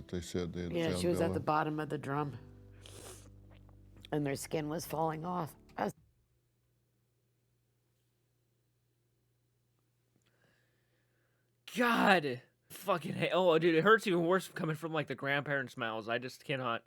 that they said they had Yeah, found she was Bella. at the bottom of the drum, and their skin was falling off. God, fucking hate. Oh, dude, it hurts even worse coming from like the grandparents' mouths. I just cannot.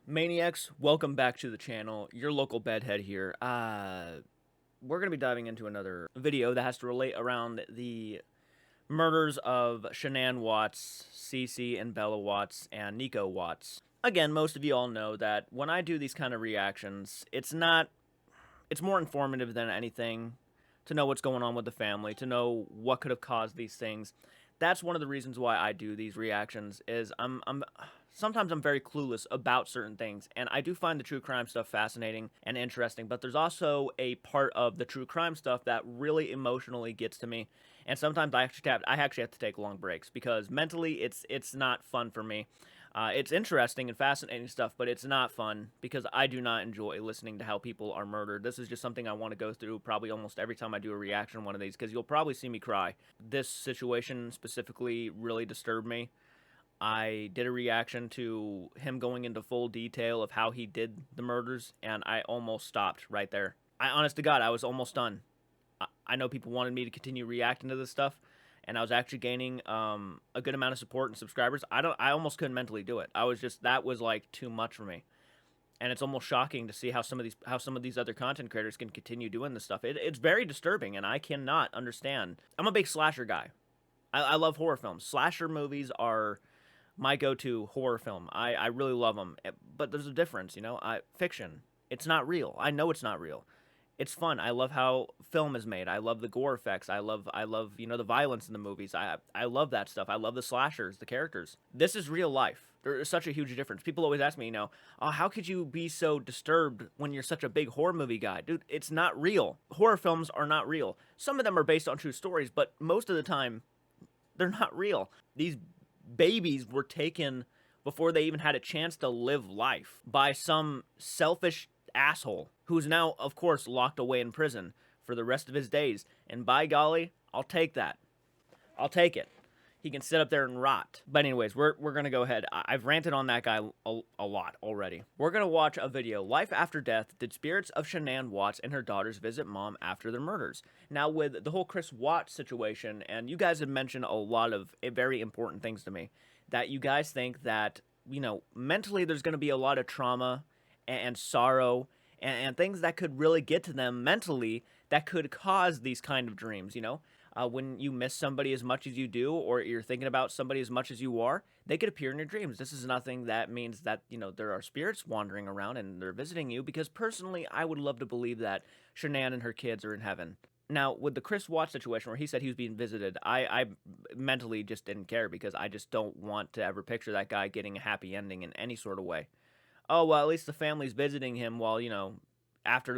Maniacs, welcome back to the channel. Your local bedhead here. We're gonna be diving into another video that has to relate around the murders of Shannan Watts, Cece and Bella Watts, and Niko Watts. Again, most of you all know that when I do these kind of reactions, it's more informative than anything to know what's going on with the family, to know what could have caused these things. That's one of the reasons why I do these reactions, is sometimes I'm very clueless about certain things, and I do find the true crime stuff fascinating and interesting, but there's also a part of the true crime stuff that really emotionally gets to me, and sometimes I actually have to take long breaks, because mentally it's not fun for me. It's interesting and fascinating stuff, but it's not fun because I do not enjoy listening to how people are murdered. This is just something I want to go through probably almost every time I do a reaction on one of these, because you'll probably see me cry. This situation specifically really disturbed me. I did a reaction to him going into full detail of how he did the murders, and I almost stopped right there. Honest to God, I was almost done. I know people wanted me to continue reacting to this stuff, and I was actually gaining a good amount of support and subscribers. I almost couldn't mentally do it. That was like too much for me. And it's almost shocking to see how some of these other content creators can continue doing this stuff. It's very disturbing, and I cannot understand. I'm a big slasher guy. I love horror films. Slasher movies are my go-to horror film. I really love them. But there's a difference, you know? Fiction. It's not real. I know it's not real. It's fun. I love how film is made. I love the gore effects. I love the violence in the movies. I love that stuff. I love the slashers, the characters. This is real life. There's such a huge difference. People always ask me, oh, how could you be so disturbed when you're such a big horror movie guy? Dude, it's not real. Horror films are not real. Some of them are based on true stories, but most of the time, they're not real. These babies were taken before they even had a chance to live life by some selfish asshole who's now, of course, locked away in prison for the rest of his days. And by golly, I'll take that. I'll take it. He can sit up there and rot. But anyways, we're going to go ahead. I've ranted on that guy a lot already. We're going to watch a video, Life After Death, Did Spirits of Shannan Watts and Her Daughters Visit Mom After Their Murders? Now, with the whole Chris Watts situation, and you guys have mentioned a lot of very important things to me, that you guys think that, mentally there's going to be a lot of trauma and sorrow and things that could really get to them mentally that could cause these kind of dreams, when you miss somebody as much as you do, or you're thinking about somebody as much as you are, they could appear in your dreams. This is nothing that means that, there are spirits wandering around and they're visiting you, because personally, I would love to believe that Shannan and her kids are in heaven. Now, with the Chris Watts situation where he said he was being visited, I mentally just didn't care, because I just don't want to ever picture that guy getting a happy ending in any sort of way. Oh, well, at least the family's visiting him while, after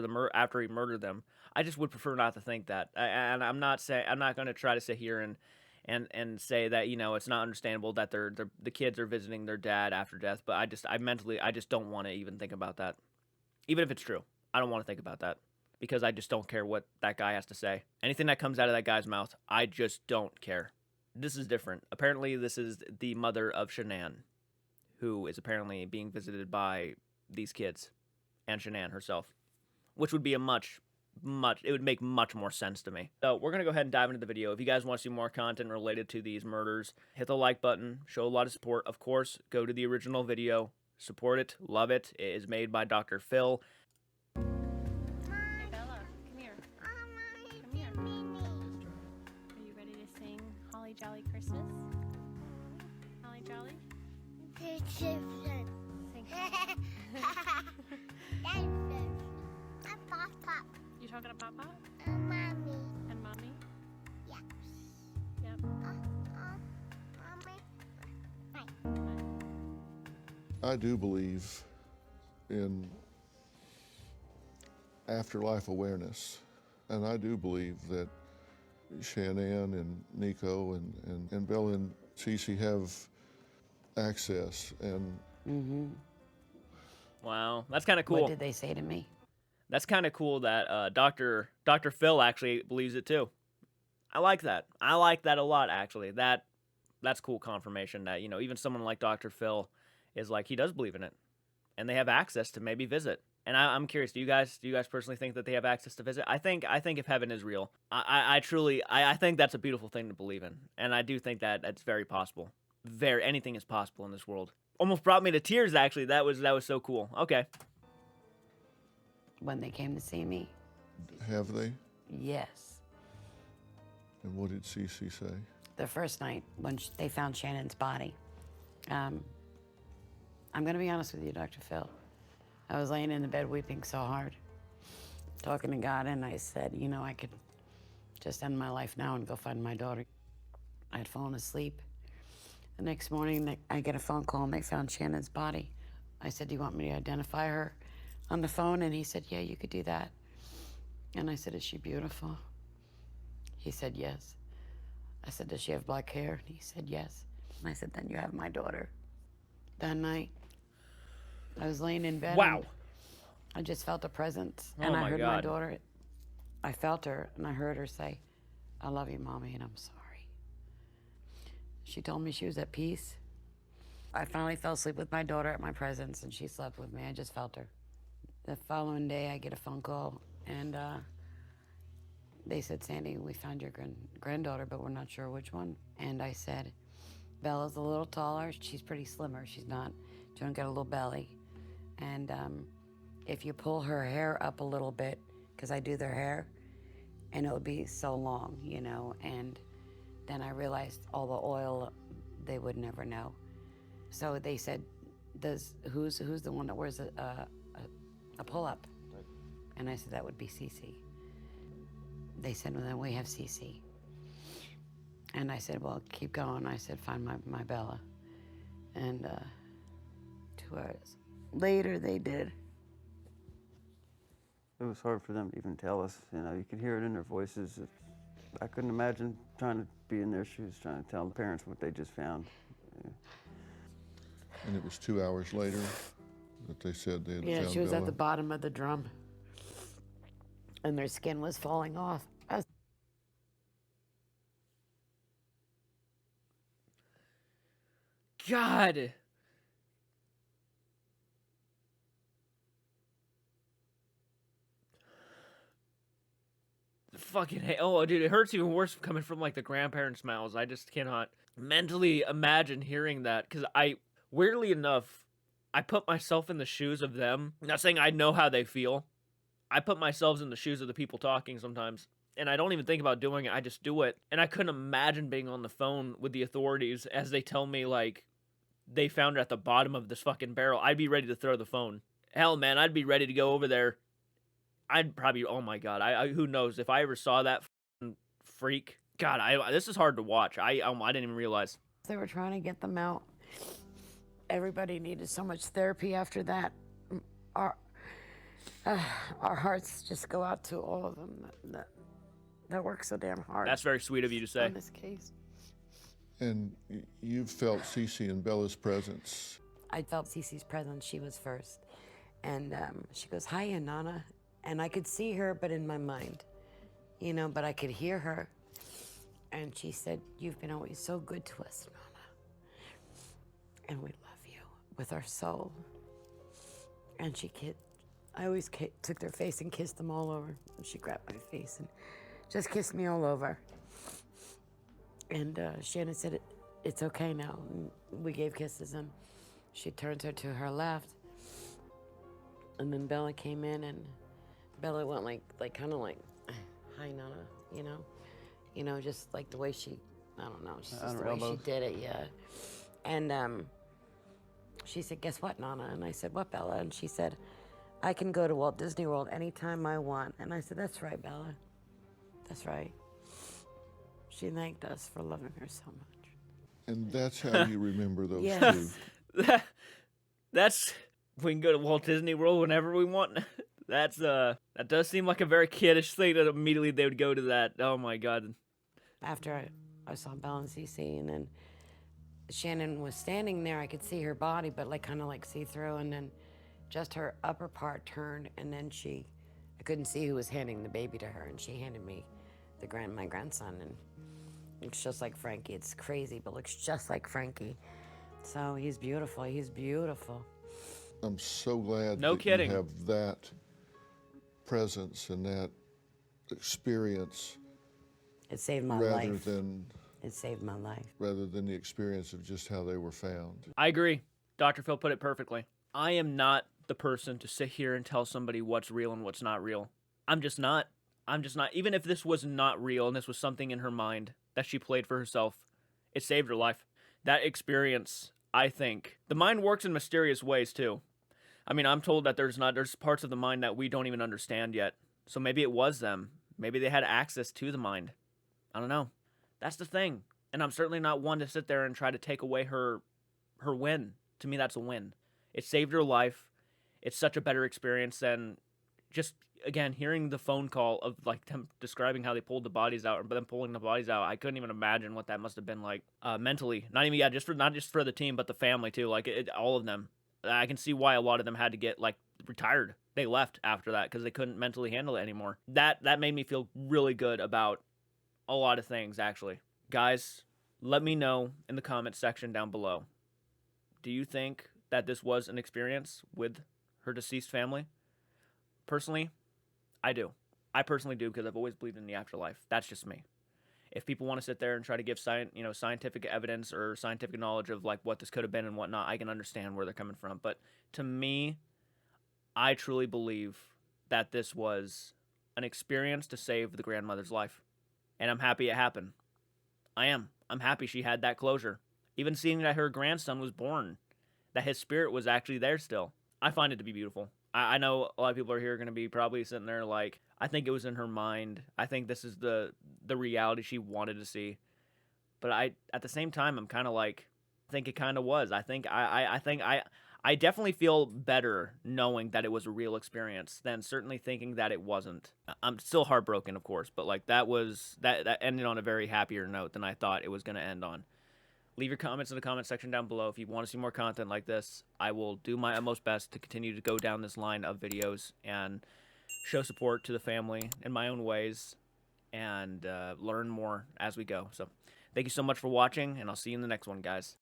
he murdered them. I just would prefer not to think that. And I'm not going to try to sit here and say that, it's not understandable that the kids are visiting their dad after death, but I just don't want to even think about that. Even if it's true, I don't want to think about that, because I just don't care what that guy has to say. Anything that comes out of that guy's mouth, I just don't care. This is different. Apparently, this is the mother of Shannan, who is apparently being visited by these kids and Shannan herself, which would be it would make much more sense to me. So we're going to go ahead and dive into the video. If you guys want to see more content related to these murders, hit the like button, show a lot of support. Of course, go to the original video, support it, love it. It is made by Dr. Phil. Hey, Bella, come here. Come here. Are you ready to sing Holly Jolly Christmas? Holly Jolly? Sing. You talking to Papa? Mommy. And Mommy? Yes. Yep. Mommy. I do believe in afterlife awareness, and I do believe that Shannan and Niko and Bella and Cece have access. And Wow, that's kind of What cool. did they say to me? That's kind of cool that Dr. Phil actually believes it too. I like that. I like that a lot, actually. That's cool confirmation that, you know, even someone like Dr. Phil is like, he does believe in it, and they have access to maybe visit. And I'm curious, do you guys personally think that they have access to visit? I think if heaven is real, I truly think that's a beautiful thing to believe in, and I do think that that's very possible. Anything is possible in this world. Almost brought me to tears, actually. That was so cool. Okay. When they came to see me? have they? Yes. And what did Cece say? The first night when they found Shannan's body, I'm going to be honest with you, Dr. Phil. I was laying in the bed weeping so hard, talking to God, and I said, you know, I could just end my life now and go find my daughter. I had fallen asleep. The next morning, I get a phone call, and they found Shannan's body. I said, do you want me to identify her on the phone? And he said, yeah, you could do that. And I said, is she beautiful? He said, yes. I said, does she have black hair? And he said, yes. And I said, then you have my daughter. That night, I was laying in bed. Wow. I just felt a presence. Oh and I my heard my God. daughter. I felt her, and I heard her say, I love you, Mommy, and I'm sorry. She told me she was at peace. I finally fell asleep with my daughter at my presence, and she slept with me. I just felt her. The following day, I get a phone call, and they said, Sandy, we found your granddaughter, but we're not sure which one. And I said, Bella's a little taller. She's pretty slimmer. She don't get a little belly. And if you pull her hair up a little bit, because I do their hair, and it would be so long, you know, and then I realized all the oil, they would never know. So they said, who's the one that wears a pull-up? Right. And I said, that would be Cece. They said, well, then we have Cece. And I said, well, keep going. I said, find my Bella. And 2 hours later, they did. It was hard for them to even tell us. You know, you could hear it in their voices. I couldn't imagine trying to be in their shoes, trying to tell the parents what they just found. Yeah. And it was 2 hours later that they said they had found Yeah, she was Bella. at the bottom of the drum, and their skin was falling off. God. Fucking hell. Oh, dude, it hurts even worse coming from, like, the grandparents' mouths. I just cannot mentally imagine hearing that, because weirdly enough, I put myself in the shoes of them. I'm not saying I know how they feel. I put myself in the shoes of the people talking sometimes, and I don't even think about doing it. I just do it. And I couldn't imagine being on the phone with the authorities as they tell me, like, they found her at the bottom of this fucking barrel. I'd be ready to throw the phone. Hell, man, I'd be ready to go over there. I'd probably, oh my God, who knows, if I ever saw that freak, God, this is hard to watch. I didn't even realize. They were trying to get them out. Everybody needed so much therapy after that. Our hearts just go out to all of them that work so damn hard. That's very sweet of you to say. On this case. And you've felt Cece and Bella's presence. I felt Cece's presence. She was first. And she goes, hi, Nana. And I could see her, but in my mind, you know, but I could hear her. And she said, you've been always so good to us, Nana. And we love you with our soul. And I always took their face and kissed them all over. And she grabbed my face and just kissed me all over. And Shannan said, it's okay now. And we gave kisses, and she turns her to her left. And then Bella came in, and Bella went like kind of like, hi, Nana, you know, just like the way she, I don't know, just the way she did it, yeah. And she said, guess what, Nana? And I said, what, Bella? And she said, I can go to Walt Disney World anytime I want. And I said, that's right, Bella. That's right. She thanked us for loving her so much. And that's how you remember those Yes. two. That's, we can go to Walt Disney World whenever we want. That does seem like a very kiddish thing that immediately they would go to that. Oh my God. After I saw Bella and Cece, and then Shannan was standing there. I could see her body, but like kind of like see through, and then just her upper part turned, and then I couldn't see who was handing the baby to her, and she handed me my grandson, and looks just like Frankie. It's crazy, but looks just like Frankie. So he's beautiful. He's beautiful. I'm so glad No that kidding. you have that presence and that experience It saved my rather life. than It saved my life. the experience of just how they were found. I agree. Dr. Phil put it perfectly. I am not the person to sit here and tell somebody what's real and what's not real. I'm just not. Even if this was not real and this was something in her mind that she played for herself, it saved her life. That experience, I think, the mind works in mysterious ways too. I mean, I'm told that there's parts of the mind that we don't even understand yet. So maybe it was them. Maybe they had access to the mind. I don't know. That's the thing. And I'm certainly not one to sit there and try to take away her win. To me, that's a win. It saved her life. It's such a better experience than just, again, hearing the phone call of like them describing how they pulled the bodies out, but then pulling the bodies out. I couldn't even imagine what that must have been like mentally. Not just for the team, but the family too. Like all of them. I can see why a lot of them had to get like retired. They left after that because they couldn't mentally handle it anymore. That made me feel really good about a lot of things, actually. Guys, let me know in the comment section down below. Do you think that this was an experience with her deceased family? Personally, I do. I personally do because I've always believed in the afterlife. That's just me. If people want to sit there and try to give scientific evidence or scientific knowledge of like what this could have been and whatnot, I can understand where they're coming from. But to me, I truly believe that this was an experience to save the grandmother's life. And I'm happy it happened. I am. I'm happy she had that closure. Even seeing that her grandson was born, that his spirit was actually there still. I find it to be beautiful. I know a lot of people are here going to be probably sitting there like, I think it was in her mind. I think this is the reality she wanted to see. But at the same time, I'm kind of like, I think it kind of was. I think I definitely feel better knowing that it was a real experience than certainly thinking that it wasn't. I'm still heartbroken, of course, but like that ended on a very happier note than I thought it was going to end on. Leave your comments in the comment section down below. If you want to see more content like this, I will do my utmost best to continue to go down this line of videos and show support to the family in my own ways and learn more as we go. So thank you so much for watching, and I'll see you in the next one, guys.